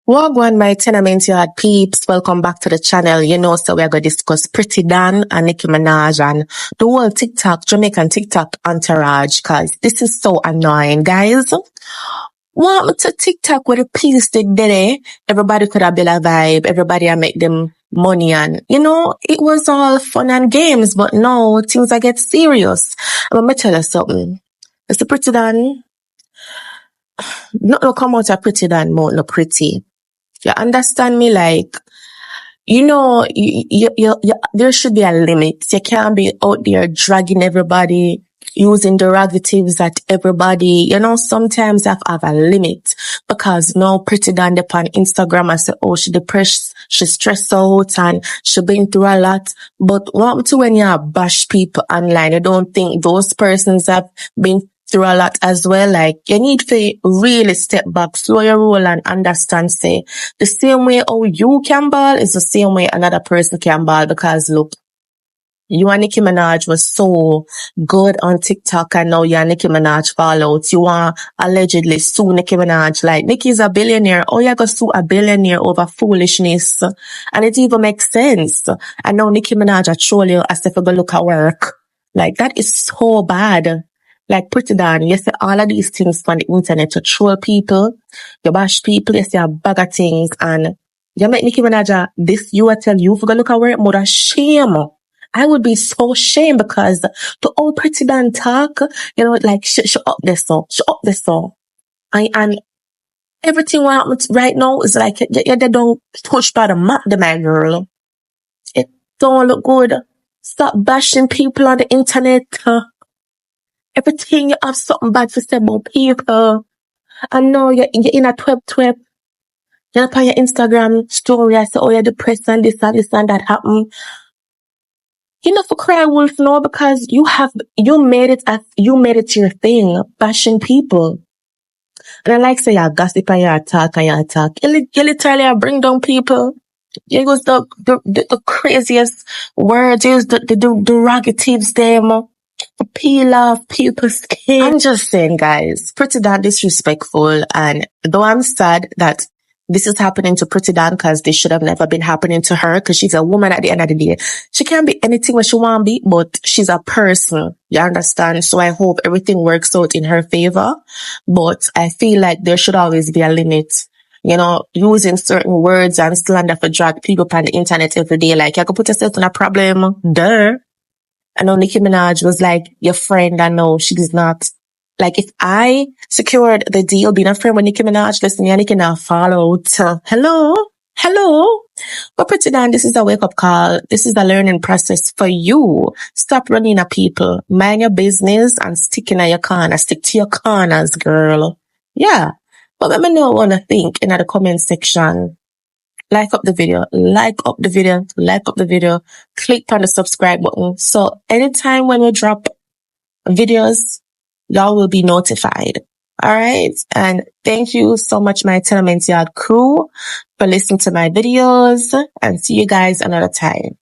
Wagwan, my tenement yard peeps. Welcome back to the channel. So we're going to discuss Pretti and Nicki Minaj and the whole Jamaican TikTok entourage, cause this is so annoying, guys. Want to TikTok with a piece today? Everybody could have built a vibe. Everybody make them money and, it was all fun and games, but now things are get serious. I'm going to tell you something. It's the Pretti not no come out of Pretti more no pretty. You understand me? Like, there should be a limit. You can't be out there dragging everybody, using derogatives at everybody. Sometimes you have a limit. Because now Pretti up on Instagram and say, oh, she depressed, she stressed out and she been through a lot. But what to when you bash people online? You don't think those persons have been through a lot as well? Like, you need to really step back, slow your roll and understand, say, the same way how you can ball is the same way another person can ball. Because look, you and Nicki Minaj was so good on TikTok and now you and Nicki Minaj fall out. You want allegedly sue Nicki Minaj. Like, Nicki's a billionaire. Oh, you go sue a billionaire over foolishness. And it even makes sense. And now Nicki Minaj a troll you as if you go look at work. Like, that is so bad. Like, Pretti, you say all of these things on the internet to troll people, you bash people, you say a bag of things, and you make Nicki Minaj this, you will tell you for go look at work, mother shame. I would be so ashamed because the old Pretti talk, like, she up this so. And everything what happens right now is like, they don't touch by the mat, my girl. It don't look good. Stop bashing people on the internet. Everything you have something bad to say about people. And now you're in a twep. You're up on your Instagram story. I say, oh, you're depressed and this and that happened. You know, for cry wolf, no, because you made it your thing, bashing people. And I like say you gossip and you attack. You literally bring down people. You use the craziest words, use the derogatives them. Peel off people's skin. I'm just saying, guys, Pretti disrespectful, and though I'm sad that this is happening to Pretti because this should have never been happening to her, because she's a woman at the end of the day. She can't be anything what she want to be, but she's a person. You understand? So I hope everything works out in her favor. But I feel like there should always be a limit. Using certain words and slander for drag people on the internet every day. Like, you could put yourself in a problem. Duh. I know Nicki Minaj was like your friend. I know she's not. Like, if I secured the deal being a friend with Nicki Minaj, listen, you can now follow. Hello. But Pretti, this is a wake-up call. This is a learning process for you. Stop running at people. Mind your business and stick in your corner. Stick to your corners, girl. Yeah. But let me know what you think in the comment section. Like up the video, click on the subscribe button. So anytime when we drop videos, y'all will be notified. Alright? And thank you so much, my Tenement Yard crew, for listening to my videos, and see you guys another time.